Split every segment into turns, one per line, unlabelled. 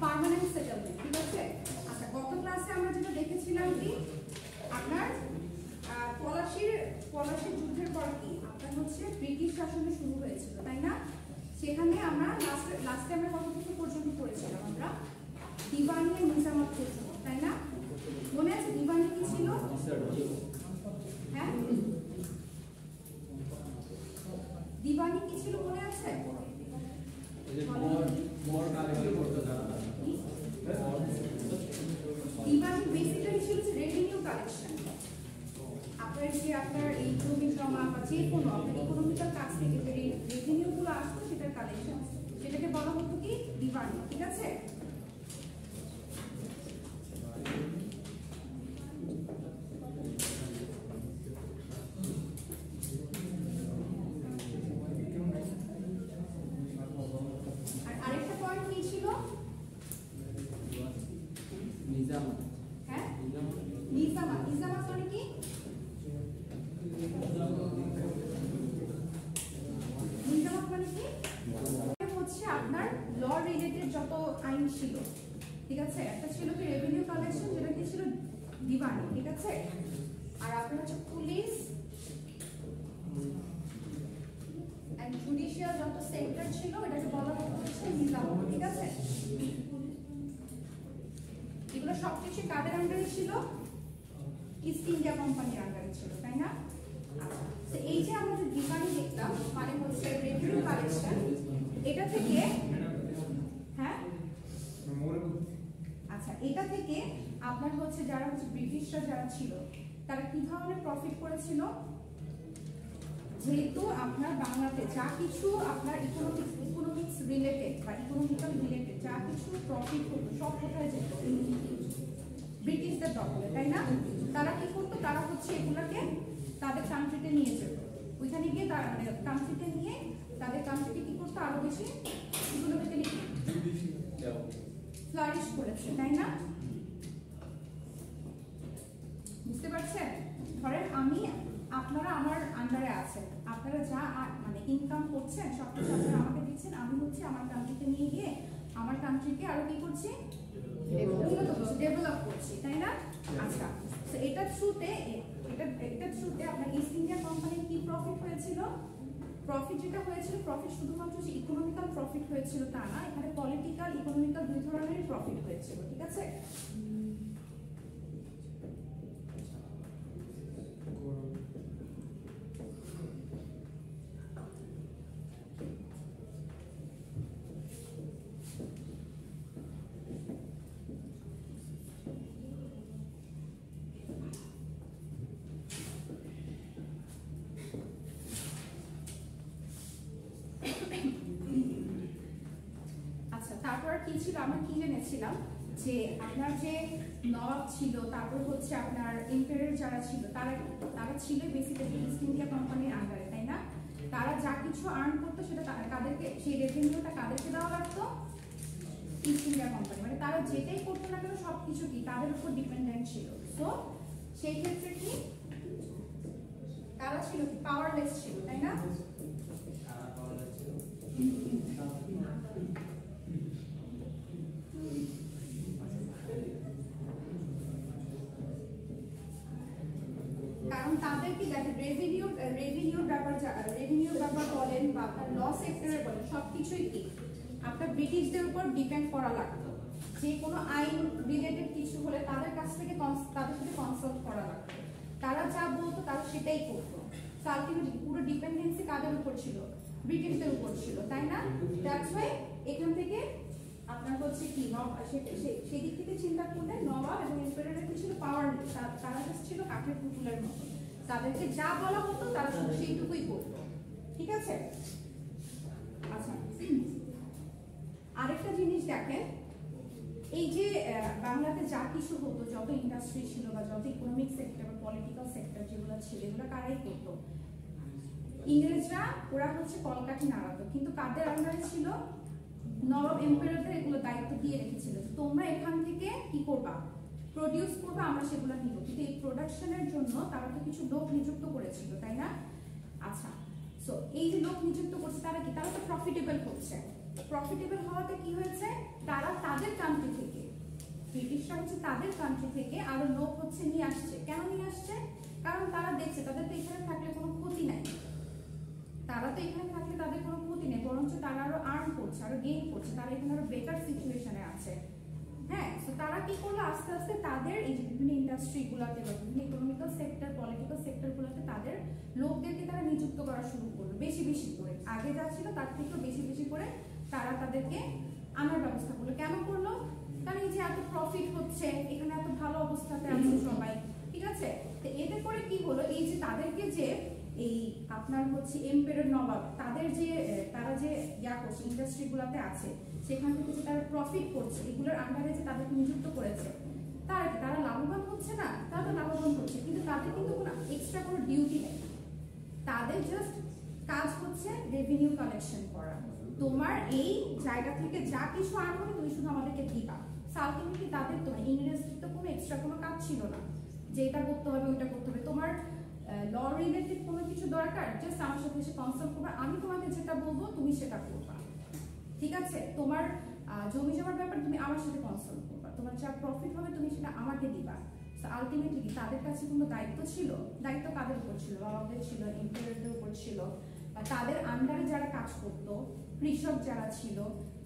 Permanent settlement, ঠিক আছে। আচ্ছা, গত ক্লাসে আমরা যেটা দেখেছিলাম কি আপনার পলাশির যুদ্ধের পর কি আপনার হচ্ছে ব্রিটিশ শাসনে শুরু হয়েছিল, তাই না? সেখানে আমরা লাস্টে আমরা কতটুকু পর্যন্ত পড়েছিলাম? আমরা দিওয়ানি আর নিজামত পর্যন্ত, তাই না? মনে আছে দিওয়ানি কি ছিল? হ্যাঁ, দিওয়ানি কি ছিল মনে আছে? দিওয়ানি বেসিক্যালি ছিল রেভিনিউ কালেকশন। আপনার এই জমি জমা বা যে কোনো আপনার ইকোনমিক্যাল কাজ থেকে যে রেভিনিউ গুলো আসতো সেটার কালেকশন, সেটাকে বলা হতো কি দিওয়ানি, ঠিক আছে। আর আরেকটা পয়েন্ট কি ছিল? নিজামত। হ্যাঁ, নিজামত। নিজামত মানে কি? নিজামত মানে কি হচ্ছে আপনার ল রিলেটেড যত আইন ছিল, ঠিক আছে। একটা ছিল কি রেভিনিউ কালেকশন, যেটা কি ছিল দিওয়ানি, ঠিক আছে। আর আপনার হচ্ছে পুলিশ এন্ড জুডিশিয়াল যত সেক্টর ছিল এটাকে বলা হচ্ছে নিজামত, ঠিক আছে। এগুলো সবকিছু কাদের আন্ডারে ছিল? ইস্ট ইন্ডিয়া কোম্পানির আন্ডারে ছিল, তাই না? তো এই যে আমরা যে দিওয়ানি দেখলাম মানে হচ্ছে রেভিনিউ কালেকশন, এটা থেকে হ্যাঁ আচ্ছা, এটা থেকে আপনার হচ্ছে যারা হচ্ছে ব্রিটিশরা যারা ছিল তারা কি ধরনের প্রফিট করেছিল? যেহেতু আপনার বাংলাতে যা কিছু আপনার ইকোনমিক্স রিলেটেড বা ইকোনমিক্যাল রিলেটেড যা কিছু প্রফিট হতো সব কোথায় যেত? ব্রিটিশদের দখলে, তাই না? তারা কি করতো? তারা হচ্ছে এগুলোকে তাদের কান্ট্রিতে নিয়ে যেত। ওইখানে গিয়ে তারা কান্ট্রিতে নিয়ে তাদের কান্ট্রিতে কি করতো? আরো বেশি ইকোনমিক্যালি ফ্লারিশ করেছে, তাই না? বুঝতে পারছেন? ধরেন আপনারা আমার আন্ডারে আছেন, আপনারা যা মানে ইনকাম করছেন সবকিছু আপনারা আমাকে দিচ্ছেন, আমি হচ্ছে আমার কান্ট্রিতে নিয়ে গিয়ে আমার কান্ট্রিকে আরো কি করছি? উন্নত করছি, ডেভেলপ করছি, তাই না? আচ্ছা, তো এটার থ্রুতে আপনার ইস্ট ইন্ডিয়া কোম্পানির কি প্রফিট হয়েছিল? প্রফিট যেটা হয়েছিল, প্রফিট শুধুমাত্র যে ইকোনমিক্যাল প্রফিট হয়েছিল তা না, এখানে পলিটিক্যাল ইকোনমিক্যাল দুই ধরনের প্রফিট হয়েছিল, ঠিক আছে। কি ছিল? আমরা কি জেনেছিলাম যে আপনার যে নবাব ছিল, তারপর হচ্ছে আপনার এম্পায়ার যারা ছিল তারা ছিল বেসিক্যালি ইস্ট ইন্ডিয়া কোম্পানির আন্ডারে, তাই না? তারা যা কিছু আর্ন করতো সেটা কাদেরকে, সেই রেভিনিউটা কাদেরকে দেওয়া লাগতো? East India company. মানে তারা যেটাই করতো না কেন সবকিছু কি তাদের উপর ডিপেন্ডেন্ট ছিল। তো সেই ক্ষেত্রে কি তারা ছিল কি পাওয়ারলেস ছিল, তাই না? কারণ তাদের কি দেখেন রেভিনিউর ব্যাপার বলেন বা আপনার ল সেক্টরে বলেন সবকিছুই কি আপনার ব্রিটিশদের উপর ডিপেন্ড করা লাগতো। যে কোনো আইন রিলেটেড কিছু হলে তাদের কাছ থেকে তাদের সাথে কনসাল্ট করা লাগতো। তারা যা বলতো তারা সেটাই করতো। আলটিমেটলি পুরো ডিপেন্ডেন্সি কাদের উপর ছিল? ব্রিটিশদের উপর ছিল, তাই না? দ্যাটস ওয়াই এখান থেকে আপনার হচ্ছে কি সেই দিক থেকে চিন্তা করলে নবাব এবং এম্পায়ারের কি ছিল? পাওয়ার। তারা ছিল কাঠের পুতুলের মতো, তাদেরকে যা বলা হতো তারা সেইটুকুই করতো, ঠিক আছে। আচ্ছা, আরেকটা জিনিস দেখেন, এই যে বাংলাতে যা কিছু হতো, যত ইন্ডাস্ট্রি ছিল বা যত ইকোনমিক সেক্টর বা পলিটিক্যাল সেক্টর যেগুলো ছিল এগুলো কারাই করতো? ইংরেজরা। ওরা হচ্ছে কলকাঠি নাড়াতো, কিন্তু কাদের আন্ডারে ছিল? নবাব এম্পায়ারদের এগুলো দায়িত্ব দিয়ে রেখেছিল, তোমরা এখান থেকে কি করবা, প্রডিউস করবা, আমরা সেগুলো নিব। কিন্তু এই প্রোডাকশনের জন্য তারা তো কিছু লোক নিযুক্ত করেছিল, তাই না? আচ্ছা, সো এই যে লোক নিযুক্ত করছে তারা কি, তারা তো প্রফিটেবল হচ্ছে। প্রফিটেবল হওয়াতে কি হয়েছে, তারা তাদের কান্ট্রি থেকে, ব্রিটিশরা হচ্ছে তাদের কান্ট্রি থেকে আরো লোক হচ্ছে নিয়ে আসছে। কেন নিয়ে আসছে? কারণ তারা দেখছে তাদের তো এখানে থাকলে কোনো ক্ষতি নাই, তারা তো এখানে থাকলে তাদের কোনো ক্ষতি নেই, বরঞ্চ তারা আরো আর্ন করছে, আরো গেইন করছে, তারা এখানে আরো বেটার সিচুয়েশনে আছে। হ্যাঁ, তো তারা কি করলো, আস্তে আস্তে তাদের এই বিভিন্ন ইন্ডাস্ট্রি গুলাতে বা বিভিন্ন ইকোনমিক্যাল সেক্টর, পলিটিক্যাল সেক্টর গুলাতে তাদের লোকদেরকে তারা নিযুক্ত করা শুরু করলো বেশি বেশি করে। আগে যা ছিল তার থেকেও বেশি বেশি করে তারা তাদেরকে আনার ব্যবস্থা করলো। কেন করলো? কারণ এই যে এত প্রফিট হচ্ছে, এখানে এত ভালো অবস্থাতে আছে সবাই, ঠিক আছে? তো এতে করে কি হলো, এই যে তাদেরকে যে এই আপনার হচ্ছে এম্পায়ার নবাব তাদের যে তারা যে ইয়া করছে ইন্ডাস্ট্রি গুলাতে আছে, সেখান থেকে যে তারা প্রফিট করছে, এগুলোর আন্ডারে যে তাদেরকে নিযুক্ত করেছে, তারা লাভবান হচ্ছে না? তারা তো লাভবান হচ্ছে, কিন্তু তাদের কিন্তু কোনো এক্সট্রা কোনো ডিউটি নেই, তাদের জাস্ট কাজ হচ্ছে রেভিনিউ কালেকশন করা। তোমার এই জায়গা থেকে যা কিছু আর্ন হবে তুমি শুধু আমাদেরকে দিবা। আলটিমেটলি তাদের তো ইংরেজির তো কোনো এক্সট্রা কোনো কাজ ছিল না যে এটা করতে হবে ওইটা করতে হবে। তোমার ল রিলেটেড কোনো কিছু দরকার, জাস্ট আমার সাথে এসে কনসাল্ট করবে, আমি তোমাকে যেটা বলবো তুমি সেটা করবা, ঠিক আছে? তোমার জমি জমার ব্যাপার তুমি আমার সাথে কনসাল্ট করবা, তোমার যা প্রফিট হবে তুমি সেটা আমাকে দিবা। আলটিমেটলি তাদের কাছে কোনো দায়িত্ব ছিল? দায়িত্ব কাদের উপর ছিল? বাবাদের ছিল, এমপ্লয়ারদের উপর ছিল, বা তাদের আন্ডারে যারা কাজ করতো, কৃষক যারা ছিল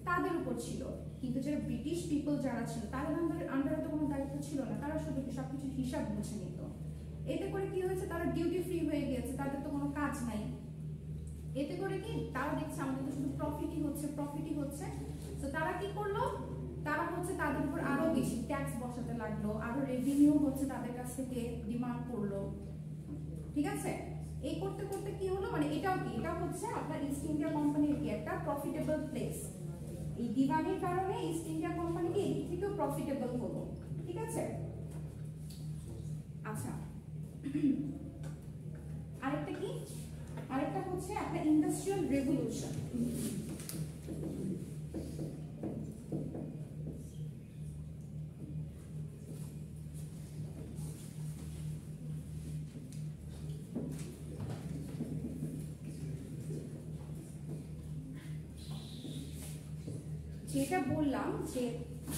তাদের উপর ছিল। কিন্তু যারা ব্রিটিশ পিপল যারা ছিল তাদের আন্ডারে তো কোনো দায়িত্ব ছিল না, তারা শুধু সবকিছু হিসাব বুঝে নিত। এতে করে কি হয়েছে, তারা ডিউটি ফ্রি হয়ে গিয়েছে, তাদের তো কোনো কাজ নাই। এতে করে কি তারা দেখছে আমাদের তো শুধু প্রফিটই হচ্ছে। তো তারা কি করলো, তারা হচ্ছে তাদের উপর আরো বেশি ট্যাক্স বসাতে লাগলো, আরো রেভিনিউ হচ্ছে তাদের কাছ থেকে ডিমান্ড করলো, ঠিক আছে? এই করতে করতে কি হলো, মানে এটাও কি, এটা হচ্ছে আপনার ইস্ট ইন্ডিয়া কোম্পানির কি একটা প্রফিটেবল প্লেস। এই দিওয়ানির কারণে ইস্ট ইন্ডিয়া কোম্পানি কি এই থেকেও প্রফিটেবল হলো, ঠিক আছে? আচ্ছা, আরেকটা কি, আরেকটা হচ্ছে আপনার ইন্ডাস্ট্রিয়াল রেভলিউশন। যেটা বললাম যে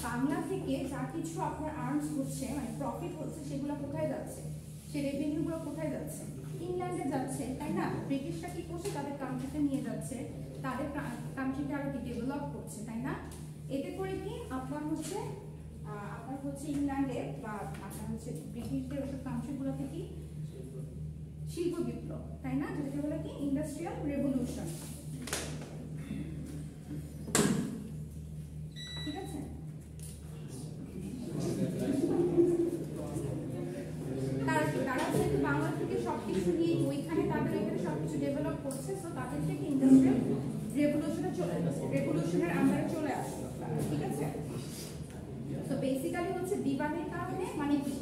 বাংলা থেকে যা কিছু আপনার আর্নস হচ্ছে, মানে প্রফিট হচ্ছে, সেগুলো কোথায় যাচ্ছে, সে রেভিনিউ গুলো কোথায় যাচ্ছে? ইংল্যান্ডে যাচ্ছে, তাই না? ব্রিটিশরা কি করছে, তাদের কান্ট্রিতে নিয়ে যাচ্ছে, তাদের কান্ট্রিকে আরো ডেভেলপ করছে, তাই না? এতে করে কি আপনার হচ্ছে ইংল্যান্ডে বা আপনার হচ্ছে ব্রিটিশদের ওসব কান্ট্রিগুলো থেকে শিল্প বিপ্লব, তাই না, যেটাকে বলে কি ইন্ডাস্ট্রিয়াল রেভলিউশন, ঠিক আছে? তারা যেহেতু বাংলা থেকে সবকিছু নিয়ে ওইখানে তাদের এখানে সবকিছু ডেভেলপ করছে, তো তাদের থেকে ইন্ডাস্ট্রিয়াল রেভলিউশনের আন্ডারে চলে আসলো, ঠিক আছে? তো বেসিক্যালি হচ্ছে দিওয়ানির কারণে, মানে কি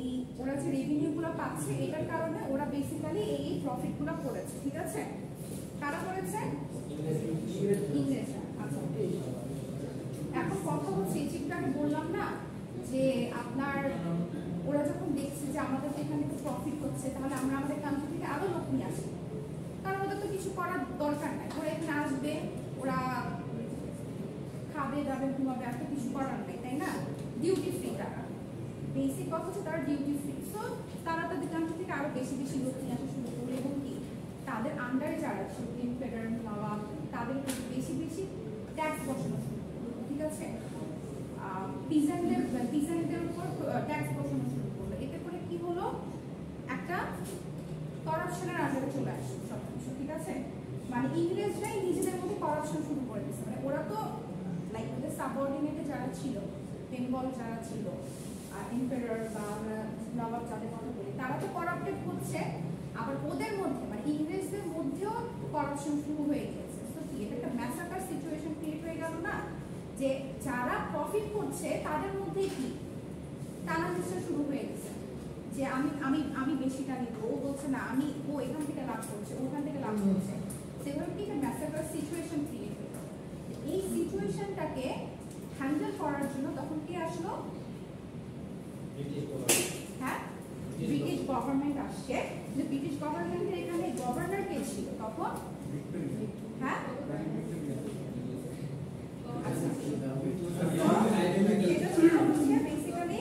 এই ওরা যে রেভিনিউ গুলো পাচ্ছে এটার কারণে ওরা বেসিক্যালি এই প্রফিট গুলো করেছে, ঠিক আছে? কারা করেছে? ইংরেজরা। আচ্ছা, এখন কথা হচ্ছে যেটা আমি বললাম না যে আপনার ওরা যখন দেখছে যে আমাদের এখানে তো প্রফিট হচ্ছে, তাহলে আমরা আমাদের কান্ট্রি থেকে আরো লোক নিয়ে আসি, কারণ ওদের তো কিছু করার দরকার নাই, ওরা এখানে আসবে, ওরা খাবে দাবে ঘুমাবে, এত কিছু করার নেই, তাই না? ডিউটি ফ্রি, তারা বেসিক কথা হচ্ছে তারা ডিউটি ফ্রি। সো তারা তাদের কান্ট্রি থেকে আরো বেশি বেশি লোক নিয়ে আসা শুরু করলো, এবং কি তাদের আন্ডারে যারা ছিল এম্পায়ার নবাব তাদের বেশি বেশি ট্যাক্স বসানো শুরু করলো, ঠিক আছে? পিজেন্টদের উপর ট্যাক্স বসানো শুরু করলো। এতে করে কি হলো, একটা করাপশনের আন্ডারে চলে আসলো সবকিছু, ঠিক আছে? মানে ইংরেজরাই নিজেদের মধ্যে করাপশন শুরু করে দিচ্ছে, মানে ওরা তো লাইক ওদের সাবঅর্ডিনেটে যারা ছিল, বেঙ্গল যারা ছিল, এম্পায়ার বা নবাব যাদের কথা বলি, তারা তো করাপ্টেড হচ্ছে, আবার ওদের মধ্যে মানে ইংরেজদের মধ্যেও করাপশন শুরু হয়ে গেছে। তো কি এটা একটা ম্যাসাকার সিচুয়েশন ক্রিয়েট হয়ে গেল না, যে যারা প্রফিট করছে তাদের মধ্যে কি টানাঘেঁষা শুরু হয়ে গেছে, যে আমি আমি আমি বেশিটা নিব, ও বলছে না আমি, ও এখান থেকে লাভ করছে, ওখান থেকে লাভ করছে, সেভাবে কি একটা ম্যাসাকার সিচুয়েশন ক্রিয়েট এই সিচুয়েশনটাকে হ্যান্ডেল করার জন্য তখন কি আসলো? হ্যাঁ, ব্রিটিশ গভর্নমেন্ট আসছে। যে ব্রিটিশ গভর্নমেন্টের এখানে গভর্নর কে ছিল তখন? হ্যাঁ, সেটা ছিল হচ্ছে বেসিক্যালি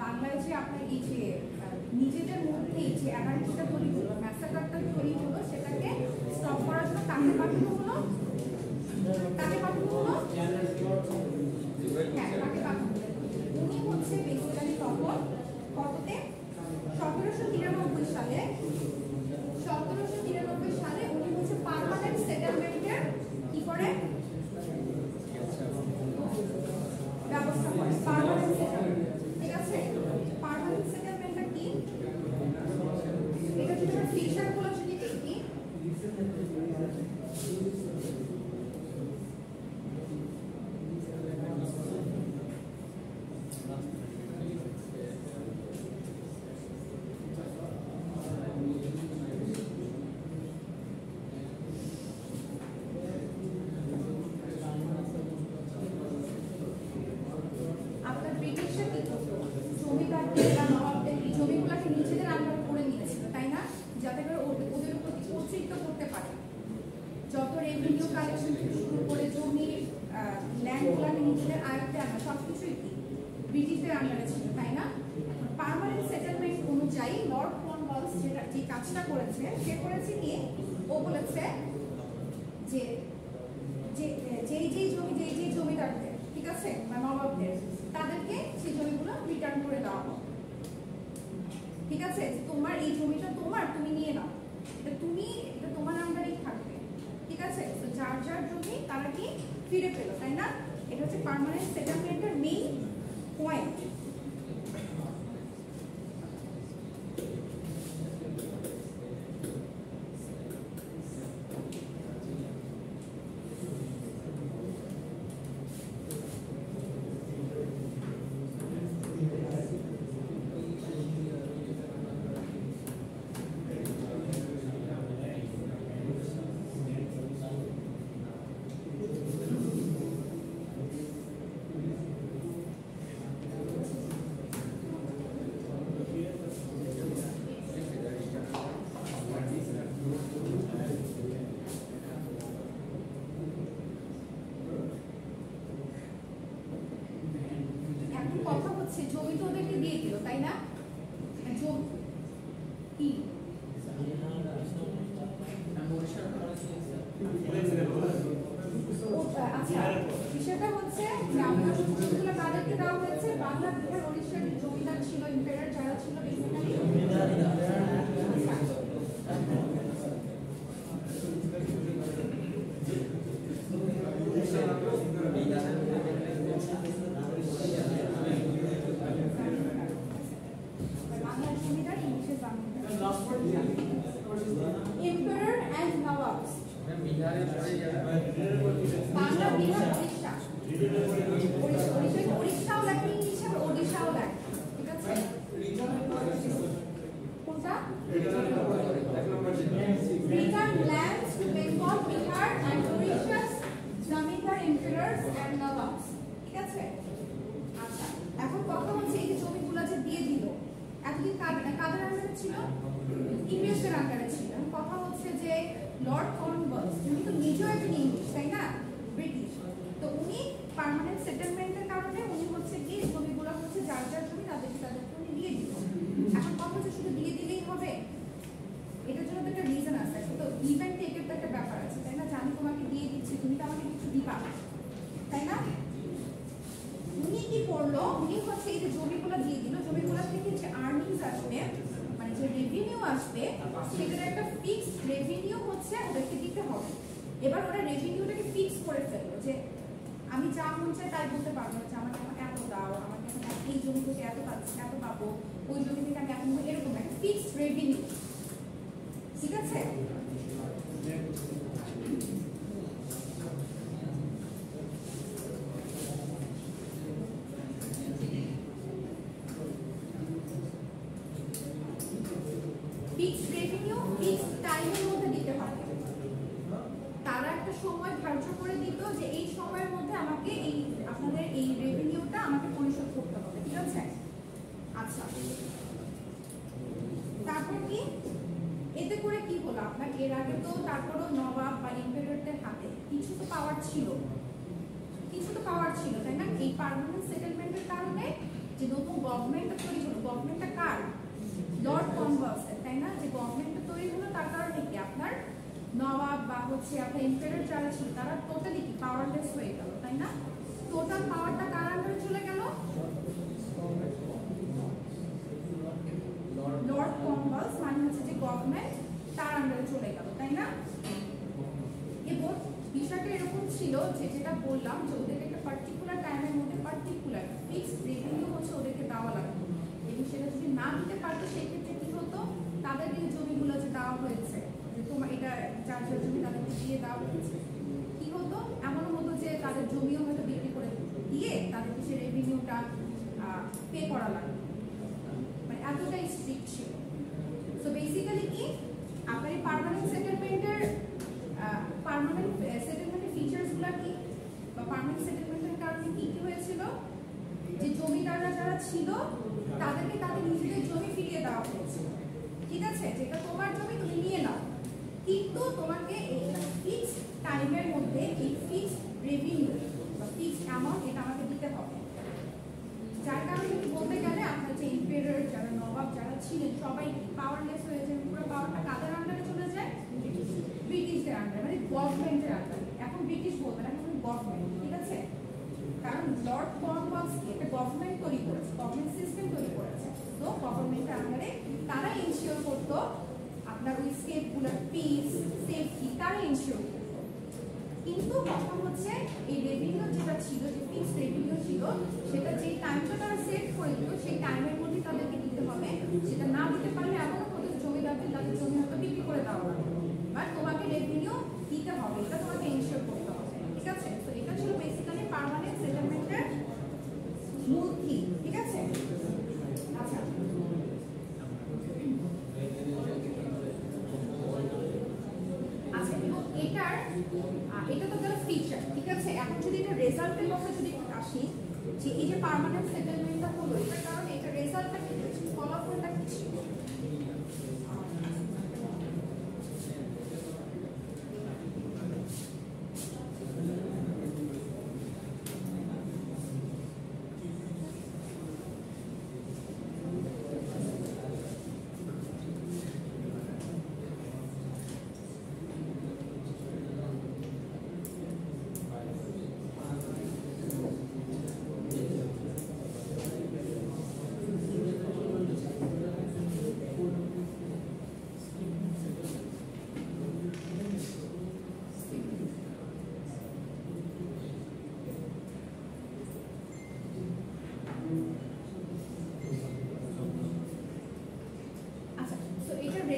বাংলাদেশে আপনার এই যে নিজেদের মধ্যে এই যে অ্যানার্কিটা তৈরি হলো, ম্যাসাকারটা তৈরি হলো, সেটাকে স্টপ করার জন্য কাকে পাঠানো হলো? কাকে পাঠানো হলো? হ্যাঁ, কাকে পাঠানো হলো? উনি হচ্ছে বেসিক্যালি তখন কততে 1793 সালে 1793 সালে উনি হচ্ছে পার্মানেন্ট সেটেলমেন্টের কি করে ব্যবস্থা করে। পার্মানেন্ট সেটেলমেন্ট, ঠিক আছে? পার্মানেন্ট সেটেলমেন্টটা কি? এটা যদি আমরা ফিশার গুলো যদি দেখি, ব্রিটিশদের আন্ডারে ছিল, তাই না? পার্মানেন্ট সেটেলমেন্ট অনুযায়ী লর্ড কর্নওয়ালিস যে কাজটা করেছে, সে করেছে কি? ও বলেছে যে যেই জমিদারদের, ঠিক আছে, বা নবাবদের, তাদেরকে সেই জমিগুলো রিটার্ন করে দেওয়া হবে। ঠিক আছে, তোমার এই জমিটা তোমার, তুমি নিয়ে নাও, এটা তোমার আন্ডারেই থাকবে। ঠিক আছে, তো যার যার জমি তারা কি ফিরে পেল, তাই না? এটা হচ্ছে পার্মানেন্ট সেটেলমেন্টের মেইন পয়েন্ট। জমি তো ওদেরকে দিয়ে দিল, তাই না? আচ্ছা, বিষয়টা হচ্ছে যে আমরা জমিগুলো কাদেরকে দেওয়া হয়েছে? বাংলা, বিহার, ওড়িশার জমিদার ছিল, এম্পায়ার যারা ছিল, basically Emperor and Nawabs. Bangla, Bihar, Odisha. ওড়িশাও লেখা ইংলিশে, আবার ওড়িশাও লেখা, ঠিক আছে? কোনটা? Return lands to Bengal, Bihar and Orishas zamindar, emperors and Nawabs, ঠিক আছে? আচ্ছা, এখন কথা হচ্ছে এই যে জমিগুলো যে দিয়ে দিল, এতদিন কাদের আন্ডারে ছিল? ইংরেজদের আন্ডারে ছিল। কথা হচ্ছে যে লর্ড কর্নওয়ালিস, উনি তো নিজেও একজন ইংলিশ, তাই না? ব্রিটিশ। তো উনি পার্মানেন্ট সেটেলমেন্টের কারণে উনি হচ্ছে কি জমিগুলো হচ্ছে যার যার জমি তাদেরকে উনি দিয়ে দিল। এখন কথা হচ্ছে শুধু দিয়ে দিলেই হবে, এটার জন্য তো একটা রিজন আছে, তো গিভ এন্ড টেকের তো একটা ব্যাপার আছে, তাই না? যে আমি তোমাকে দিয়ে দিচ্ছি, তুমি তো আমাকে কিছু দিবা, তাই না? উনি কি করলো, উনি হচ্ছে এই যে জমিগুলো দিয়ে দিল, জমিগুলো থেকে যে আর্নিংস আসবে, মানে যে রেভিনিউ আসবে, সেটার একটা ফিক্সড রেভিনিউ হচ্ছে ওদেরকে দিতে হবে। এবার ওরা রেভিনিউটাকে ফিক্স করে ফেললো যে আমি যা মন চাই তাই বলতে পারবো যে আমাকে এত দাও, আমাকে এই জমি থেকে এত পাবো, ওই জমি থেকে আমি এত, এরকম একটা ফিক্সড রেভিনিউ। ঠিক আছে? ফিক্সড রেভিনিউ ফিক্সড টাইমের মধ্যে দিতে হবে। তারা একটা সময় ধার্য করে দিত যে এই সময়ের মধ্যে আমাকে এই আপনাদের এই রেভিনিউটা আমাকে পরিশোধ করতে হবে। ঠিক আছে? আচ্ছা, তারপর কি এতে করে কি হলো আপনার, এর আগে তো তারপরও নবাব বা এম্পায়ারদের হাতে কিছু তো পাওয়ার ছিল, তাই না? এই পার্মানেন্ট সেটেলমেন্টের কারণে যে নতুন গভর্নমেন্টটা তৈরি হলো, গভর্নমেন্টটা কার? লর্ড কর্নওয়ালিসের, তাই না? যে গভর্নমেন্টটা তৈরি হলো তার কারণে কি আপনার নবাব বা হচ্ছে আপনার এম্পায়ার যারা ছিল তারা টোটালি কি পাওয়ারলেস হয়ে গেল, তাই না? টোটাল পাওয়ারটা কার আন্ডারে চলে গেল? লর্ড কর্নওয়ালিস, মানে হচ্ছে যে গভর্নমেন্ট তার আন্ডারে চলে গেল, তাই না? এবং বিষয়টা এরকম ছিল যে যেটা বললাম যে ওদেরকে একটা পার্টিকুলার টাইমের মধ্যে পার্টিকুলার ফিক্সড রেভিনিউ হচ্ছে ওদেরকে দেওয়া লাগবে, এবং সেটা যদি না দিতে পারতো সেক্ষেত্রে কি হতো, তাদের যে জমিগুলো যে দেওয়া হয়েছে, যে তোমার এটা যার যার জমি তাদেরকে দিয়ে দেওয়া হয়েছে, কি হতো, এমনও হতো যে তাদের জমিও হয়তো বিক্রি করে দিয়ে তাদেরকে সে রেভিনিউটা পে করা লাগবে, মানে এতটাই স্ট্রিক্ট ছিল। সো বেসিক্যালি কি আপনার এই পার্মানেন্ট সেটেলমেন্টের ফিচার্সগুলো কি, বা পার্মানেন্ট সেটেলমেন্টের কারণে কি কি হয়েছিল, যে জমিদাররা যারা ছিল তাদেরকে তাদের নিজেদের জমি ফিরিয়ে দেওয়া হয়েছিল। ঠিক আছে? যেটা তোমার জমি তুমি নিয়ে নাও, কিন্তু তোমাকে এই ফিক্সড টাইমের মধ্যে এই ফিক্সড রেভিনিউ বা ফিক্সড অ্যামাউন্ট এটা আমাকে দিতে হবে। যার কারণে কি বলতে গেলে আপনার যে এম্পায়ার যারা নবাব যারা ছিলেন সবাই পাওয়ারলেস হয়ে যায়, পুরো পাওয়ারটা কাদের আন্ডারে চলে যায়? ব্রিটিশদের আন্ডারে, মানে গভর্নমেন্টের আন্ডারে। এখন ব্রিটিশ বলবে না, এখন গভর্নমেন্ট। ঠিক আছে? কারণ লর্ড কর্নওয়ালিস একটা গভর্নমেন্ট তৈরি করেছে, গভর্নমেন্ট সিস্টেম তৈরি করেছে, তো গভর্নমেন্টের আন্ডারে তারা ইনশিওর করতো আপনার ওই স্টেটগুলোর পিস সেফটি, তারা ইনশিওর করতো। কিন্তু তখন হচ্ছে এই রেভিনিউ যেটা ছিল, যে ফিক্সড রেভিনিউ ছিল, সেটা যে টাইমটা তারা সেট করে দিত সেই টাইমের মধ্যে তাদেরকে দিতে হবে। সেটা না দিতে পারলে এমনও হতো জমিদারদের তাদের জমি হয়তো বিক্রি করে দেওয়া হবে, বাট তোমাকে রেভিনিউ দিতে হবে, এটা তোমাকে ইনশিওর করতে হবে। ঠিক আছে? তো এটা ছিল বেসিক্যালি পার্মানেন্ট সেটেলমেন্টের মূল থিম। ঠিক আছে? আচ্ছা, আচ্ছা, এবং এটা তো গেল ফিচার। ঠিক আছে? এখন যদি এটা রেজাল্টের কথা যদি আসি, যে এই যে পার্মানেন্ট সেটেলমেন্টটা হলো, এটার কারণে এটা রেজাল্টটা কি ছিল, ফলাফলটা কি ছিল?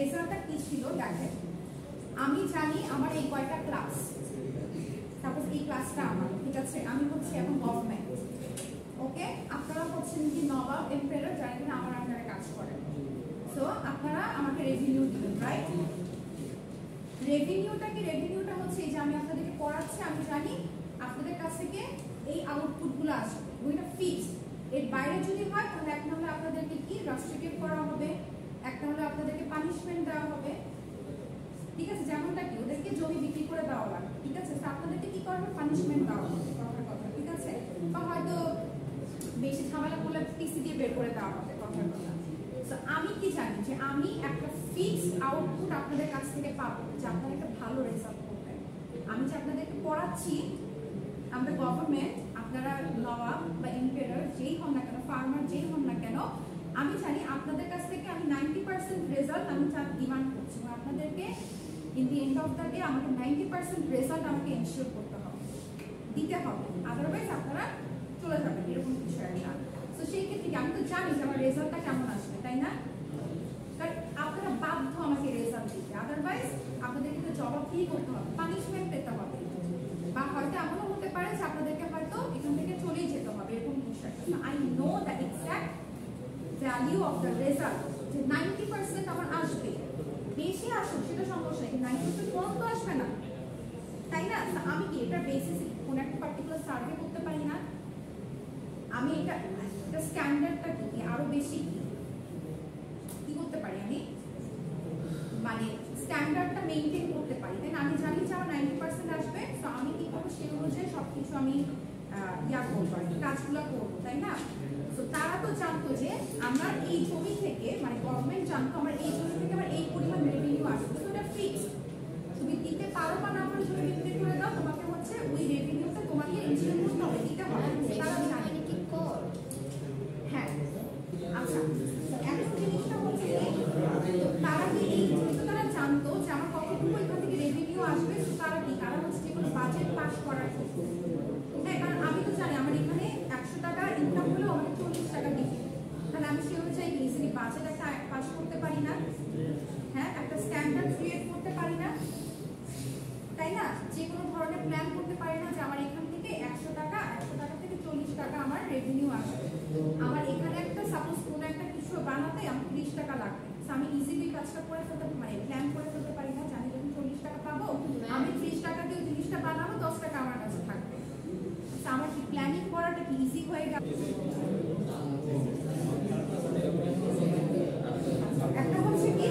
রেজাল্টটা কি ছিল দেখেন, আমি জানি আমার এই কয়টা ক্লাস, সাপোজ এই ক্লাসটা আমার, ঠিক আছে, আমি হচ্ছে এখন গভর্নমেন্ট, ওকে, আপনারা হচ্ছেন কি নবাব এম্পায়ার যারা কিনা আমার আন্ডারে কাজ করেন। সো আপনারা আমাকে রেভিনিউ দিবেন, রাইট? রেভিনিউটা হচ্ছে এই যে আমি আপনাদেরকে পড়াচ্ছি, আমি জানি আপনাদের কাছ থেকে এই আউটপুটগুলো আসবে, ওইটা ফিক্সড। এর বাইরে যদি হয় তাহলে এক নম্বরে আপনাদেরকে কি রাস্ট্রিকেট করা হবে, একটা হলো আপনাদেরকে পানিশমেন্ট দেওয়া হবে। ঠিক আছে? যেমনটা কি ওদেরকে জমি বিক্রি করে দেওয়া লাগবে। ঠিক আছে? আপনাদেরকে কি করবে, পানিশমেন্ট দেওয়া হবে, কথার কথা, ঠিক আছে? বা হয়তো বেশি ঝামেলা করলে পিসি দিয়ে বের করে দেওয়া হবে, কথার কথা। তো আমি কি জানি যে আমি একটা ফিক্সড আউটপুট আপনাদের কাছ থেকে পাবো, যে আপনারা একটা ভালো রেজাল্ট করবেন। আমি যে আপনাদেরকে পড়াচ্ছি, আমরা গভর্নমেন্ট, আপনারা নওয়াব বা এমপেরার যেই হন না কেন, ফার্মার যেই হন না কেন, আমি জানি আপনাদের কাছ থেকে আমি 90% রেজাল্ট আমি ডিমান্ড করছি। আপনাদেরকে in the end of the day আমাকে 90% রেজাল্ট আমাকে এনশিওর করতে হবে, দিতে হবে, আদারওয়াইজ আপনারা চলে যাবেন, এরকম কিছু একটা। তো সেই ক্ষেত্রে আমি তো জানি যে আমার রেজাল্টটা কেমন আসবে, তাই না? কারণ আপনারা বাধ্য আমাকে রেজাল্ট দিতে, আদারওয়াইজ আপনাদেরকে তো জবাবদিহি করতে হবে, পানিশমেন্ট পেতে হবে, বা হয়তো এমনও হতে পারে যে আপনাদেরকে হয়তো এখান থেকে চলেই যেতে হবে, এরকম কিছু একটা। I know the exact value of the result, যে 90% আমার আসবে, বেশি আসুক সেটা সমস্যা নেই, 90% কম তো আসবে না, তাই না? আমি কি এটা বেসিসে কোন একটা পার্টিকুলার সার্ভে করতে পারি না? আমি এটা স্ট্যান্ডার্ডটা কি আরো বেশি কি করতে পারি? আমি মানে স্ট্যান্ডার্ডটা মেইনটেইন করতে পারি, তাই না? আমি জানি যে আমার 90% আসবে, তো আমি কি করবো সেই অনুযায়ী সবকিছু আমি করবো, কাজগুলো করবো, তাই না? তো তারা তো জানতো যে আমার এই জমি থেকে, মানে গভর্নমেন্ট জানতো আমার এই জমি থেকে আমার এই পরিমাণ রেভিনিউ আসবে, তো এটা ফিক্সড। তুমি দিতে পারো বা না পারো জমি বিক্রি করে দাও, তোমাকে হচ্ছে ওই রেভিনিউটা তোমাকে ইনশিওর করতে হবে, দিতে হবে, তারা জানে। হ্যাঁ, আচ্ছা, এখন জিনিসটা হচ্ছে তারা কি এই জন্য তারা জানতো যে আমার কতটুকু এখান থেকে রেভিনিউ আসবে, তারা কি তারা হচ্ছে যে কোনো বাজেট পাস করার ক্ষেত্রে, হ্যাঁ, কারণ আমি তো জানি আমার এখানে 100 টাকা ইনকাম হলে আমাকে 40 টাকা দিবে, তাহলে আমি সে অনুযায়ী ইজিলি বাজেট একটা পাস করতে পারি না, হ্যাঁ, একটা স্ট্যান্ডার্ড ক্রিয়েট করতে পারি না, তাই না? যে কোনো ধরনের প্ল্যান করতে পারি না যে আমার এখান থেকে 100 টাকা থেকে 40 টাকা আমার রেভিনিউ আসবে, আমার এখানে একটা সাপোজ কোনো একটা কিছু বানাতে আমার 30 টাকা লাগবে, আমি ইজিলি কাজটা করে ফেলতে, মানে প্ল্যান করে ফেলতে পারি না, জানি যখন 40 টাকা পাবো আমি 30 টাকা দিয়ে জিনিসটা বানাবো, 10 টাকা আমার কাছে থাকবে, আমার কি প্ল্যানিং করাটা কি ইজি হয়ে গেল? একটা হচ্ছে কি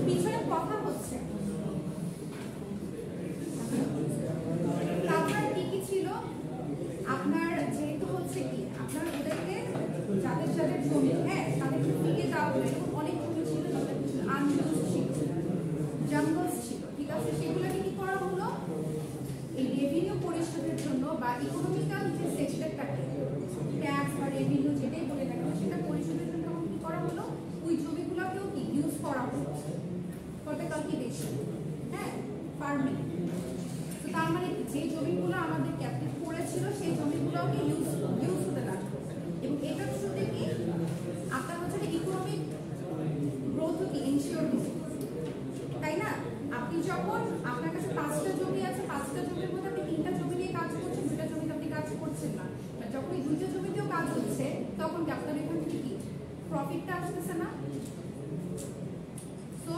পিছনে কথা হচ্ছে, তারপর কি ছিল আপনার, যেহেতু হচ্ছে কি আপনার ওদেরকে যাদের যাদের জমি, হ্যাঁ, তাদেরকে ফিকে দেওয়া হলো, এরকম অনেক জমি ছিল যাদের আনইউজ ছিল, জঙ্গলস ছিল, ঠিক আছে? সেগুলোকে কি করা হলো, এই রেভিনিউ পরিশোধের জন্য বা ইকোনমিক্যাল যে সেক্টরটাকে ট্যাক্স বা রেভিনিউ যেটাই বলে না কেন সেটা পরিশোধের জন্য কি করা হলো, ওই জমিগুলোকেও কি ইউজ করা হলো ফর দ্য কাল্টিভেশন, হ্যাঁ, ফার্মিং। তো তার মানে যে জমিগুলো আমাদের ক্যাপ্টিভ করেছিল সেই জমিগুলোকে ইউজ হতে লাগলো, এবং এটার শুরুতে কি আপনার হচ্ছে ইকোনমিক গ্রোথ কি এনশিওর হচ্ছে, তাই না? আপনি যখন আপনার কাছে 5টা জমি আছে, 5টা জমির মধ্যে আপনি 3টা জমি নিয়ে কাজ করছেন, 2টা জমিতে আপনি কাজ করছেন না, যখন এই 2টা জমিতেও কাজ হচ্ছে তখন কি আপনার এখান থেকে কি প্রফিটটা আসতেছে না? সো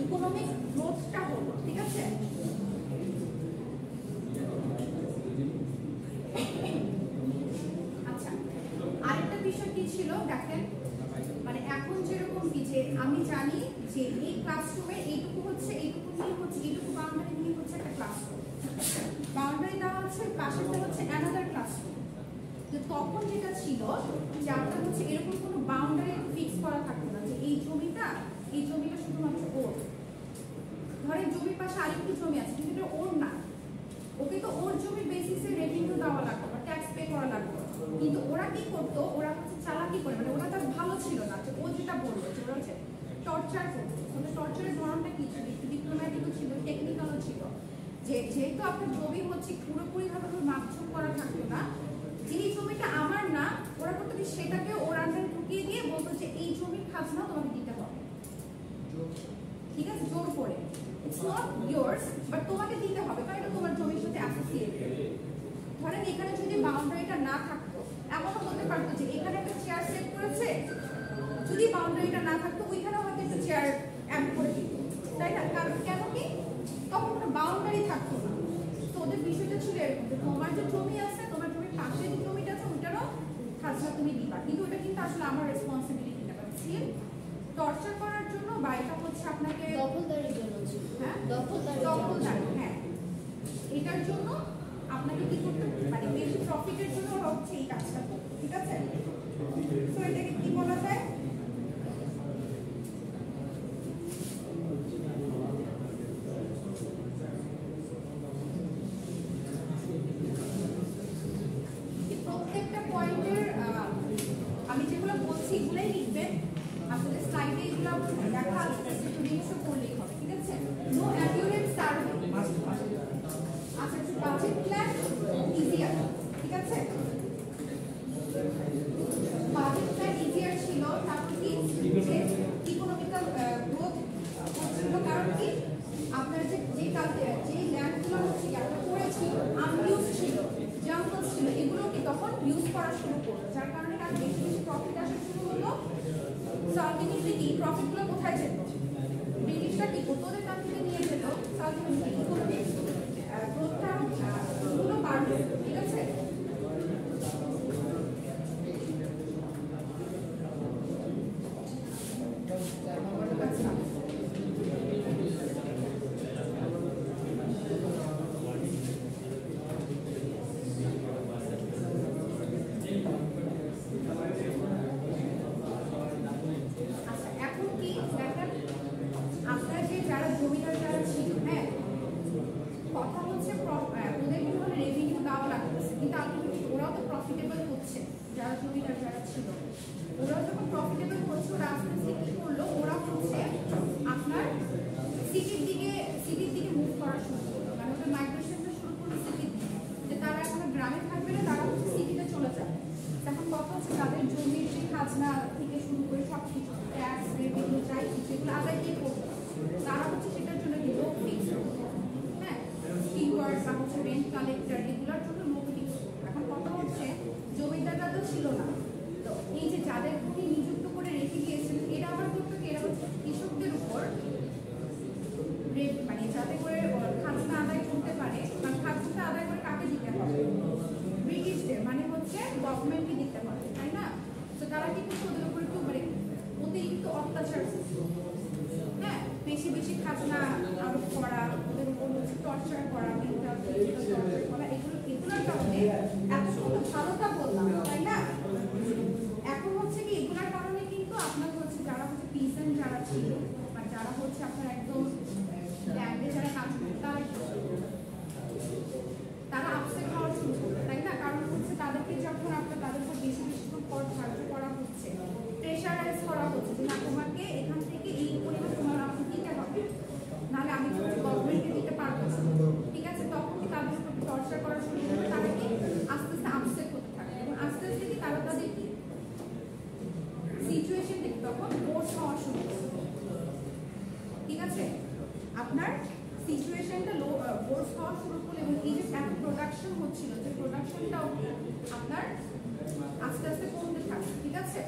ইকোনমিক গ্রোথটা হলো, ঠিক আছে? আচ্ছা, আরেকটা বিষয় কি ছিল দেখেন, মানে এখন যেরকম কি যে আমি জানি যে এই ক্লাসরুমে এইটুকু হচ্ছে, এইটুকু নিয়ে হচ্ছে, এইটুকু বাউন্ডারি নিয়ে হচ্ছে একটা ক্লাসরুম, বাউন্ডারি দেওয়া হচ্ছে, পাশেরটা হচ্ছে অ্যানাদার ক্লাসরুম। তো তখন যেটা ছিল যে আপনার হচ্ছে এরকম কোনো বাউন্ডারি ফিক্স করা থাকতো না যে এই জমিটা শুধুমাত্র ওর, ধরেন জমির পাশে আরেকটু জমি আছে কিন্তু এটা ওর না, ওকে তো ওর জমির বেসিসে রেভিনিউ দেওয়া লাগতো বা ট্যাক্স পে করা লাগতো, কিন্তু ওরা কি করতো, ওরা হচ্ছে চালাকি করে, মানে ওরা তার ভালো ছিল না, যে ও যেটা বললো যে ওরা হচ্ছে টর্চার করতো, মানে টর্চারের ধরনটা কি ছিল, একটু ডিপ্লোম্যাটিকও ছিল, টেকনিক্যালও ছিল, যে যেহেতু আপনার জমি হচ্ছে পুরোপুরিভাবে মাপঝোপ করা থাকতো না, যে জমিটা আমার না, ওরা করতো কি সেটাকে ওর আন্ডারে ঢুকিয়ে দিয়ে বলতো যে এই জমির খাজনা তোমাকে দিতে হবে, ঠিক আছে, জোর করে, ইটস নট ইয়োর্স বাট তোমাকে দিতে হবে কারণ এটা তোমার জমির সাথে অ্যাসোসিয়েটেড। ধরেন এখানে যদি বাউন্ডারিটা না থাকতো, এমনও হতে পারতো যে এখানে একটা চেয়ার সেট করেছে, যদি বাউন্ডারিটা না থাকতো ওইখানে হয়তো একটা চেয়ার অ্যাড করে দিত, তাই না? কারণ কেন কি তখন কোনো বাউন্ডারি থাকতো না। তো ওদের বিষয়টা ছিল এরকম যে তোমার যে জমি আছে, তোমার জমির পাশে যে জমিটা আছে ওইটারও খাজনা তুমি দিবা, কিন্তু ওটা কিন্তু আসলে আমার রেসপন্সিবিলিটি না। বাট স্টিল টর্চার করার জন্য বা এটা হচ্ছে আপনাকে
দখলদারির জন্য ছিল।
হ্যাঁ
দখলদারি,
হ্যাঁ, এটার জন্য আপনাকে কি করতে মানে বেশি প্রফিটের জন্য ওরা হচ্ছে এই কাজটা করতো, ঠিক আছে? তো এটাকে কি বলা যায়? প্রত্যেকটা পয়েন্টের আমি যেগুলো বলছি এগুলোই লিখবেন, আসলে স্লাইডে এগুলো দেখা আছে, স্টুডেন্টসও করলেই হবে, ঠিক আছে? No accurate survey. আচ্ছা, বাজেট প্ল্যান ইজিয়ার, ঠিক আছে? বাজেট প্ল্যান ইজিয়ার ছিল, তারপর কি ইকোনমিক্যাল গ্রোথ ছিল। কারণ কি আপনার যে ল্যান্ডগুলো হচ্ছে আপনার করেছিল আনইউজ ছিল, জাঙ্গল ছিল, এগুলো কি তখন ইউজ করা শুরু করলো, যার কারণে তার বেশি বেশি প্রফিট আসা শুরু হলো। সো আলটিমেটলি কি প্রফিটগুলো কোথায় যেত? ব্রিটিশরা কি করতো? ওদের কাছ থেকে নিয়ে যেত। সো আলটিমেটলি ইকোনমিক গ্রোথটা গুলো বাড়বে, ঠিক আছে? আচ্ছা, এখন কি দেখেন আপনার যে যারা জমিদার যারা ছিল, হ্যাঁ, কথা হচ্ছে ওদের কিন্তু রেভিনিউ দেওয়া লাগতেছে, কিন্তু আলটিমেটলি ওরাও তো প্রফিটেবল হচ্ছে। যারা জমিদার যারা ছিল ওরাও যখন প্রফিটেবল হচ্ছে, ওরা আস্তে আস্তে কি করলো, ওরা হচ্ছে আপনার সিটির দিকে মুভ করা শুরু করলো। মানে ওদের মাইগ্রেশনটা শুরু করলো সিটির দিকে, যে তারা এখন গ্রামে থাকবে না, তারা হচ্ছে সিটিতে চলে যাবে। তখন কথা হচ্ছে তাদের জমির যে খাজনা থেকে শুরু করে সব কিছু ট্যাক্স রেভিনিউ যাই কিছু এগুলো আদায় দিয়ে করবে, তারা হচ্ছে সেটার জন্য কি লোক ফিক্স, হ্যাঁ, স্টিওয়ার্ড বা হচ্ছে রেন্ট কালেক্টর এগুলোর জন্য লোক ফিক্স। এখন কথা হচ্ছে জমিদাররা তো ছিল না, তো এই যে যাদের উনি নিযুক্ত করে রেখে দিয়েছিলেন, এরা আবার করতো কি, এরা হচ্ছে কৃষকদের উপর মানে যাতে করে খাজনা আদায় করতে পারে, বা খাজনাটা আদায় করে কাকে দিতে হবে? ব্রিটিশদের, মানে হচ্ছে গভর্নমেন্টকে দিতে হবে, তাই না? তো তারা কিন্তু ওদের উপর একটু মানে অতিরিক্ত অত্যাচার, হ্যাঁ, বেশি বেশি খাজনা আরোপ করা, ওদের উপর হচ্ছে টর্চার করা, টর্চার করা, এগুলোর কারণে এত সুন্দর ভালোটা বললাম, তাই না? এখন হচ্ছে কি এগুলোর কারণে কিন্তু আপনার হচ্ছে যারা হচ্ছে পিসেন্ট যারা ছিল, বা যারা হচ্ছে আপনার একদম ল্যান্ডে যারা কাজ করতো, তারা আপসেট হওয়া শুরু করলো, তাই না? কারণ হচ্ছে তাদেরকে যখন আপনার তাদের উপর বেশি বেশি কর ধার্য করা হচ্ছে, প্রেশারাইজ করা হচ্ছে যে না তোমাকে এখান থেকে এই পরিমাণ তোমার আমাকে দিতে হবে, নাহলে আমি গভর্নমেন্টকে দিতে পারবো না, ঠিক আছে? তখন কি তাদের উপর টর্চার করা শুরু করলো, তারা কি আস্তে আস্তে আপসেট হতে থাকে, এবং আস্তে আস্তে কি তারা তাদের কি সিচুয়েশন থেকে তখন ফোর্স হওয়া শুরু করলো, ঠিক আছে? আপনার সিচুয়েশনটা ফোর্স হওয়া শুরু করলো, এবং এই যে এত প্রোডাকশন হচ্ছিল, যে প্রোডাকশনটাও আপনার আস্তে আস্তে কমতে থাকছে, ঠিক আছে?